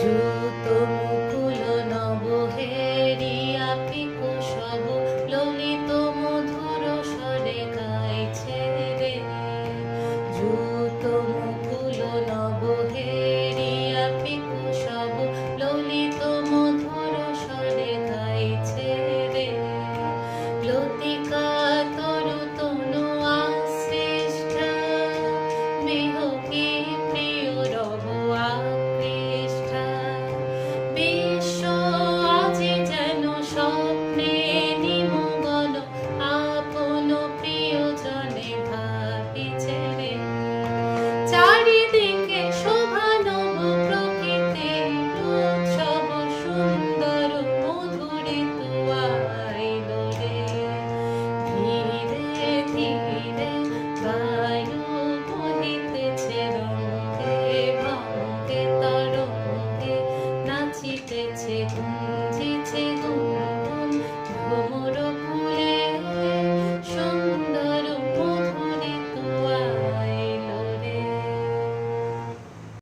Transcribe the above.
দ্রুত মুকুল নব হেরিয়া পিকু সব ললিত মধুর স্বরে গাইছে রে। দ্রুত মুকুল নব হেরিয়া পিকু সব ললিত মধুর স্বরে গাইছে রে। লতিকা তরু তনু আশ্লিষ্টা বিহকে প্রিয় রব আকৃষ্টা। বিশ্ব আজি যেন স্বপ্নে নিমগ্ন, আপন প্রিয়জনে ভাবিছে রে। চারিদিকে শোভা নব প্রকৃতির উৎসব সুন্দর মধুরিত আইল রে। ধীরে ধীরে বায়ু বহিতেছে রঙ্গে ভঙ্গে তরঙ্গে, নাচিতেছে গুঞ্জিছে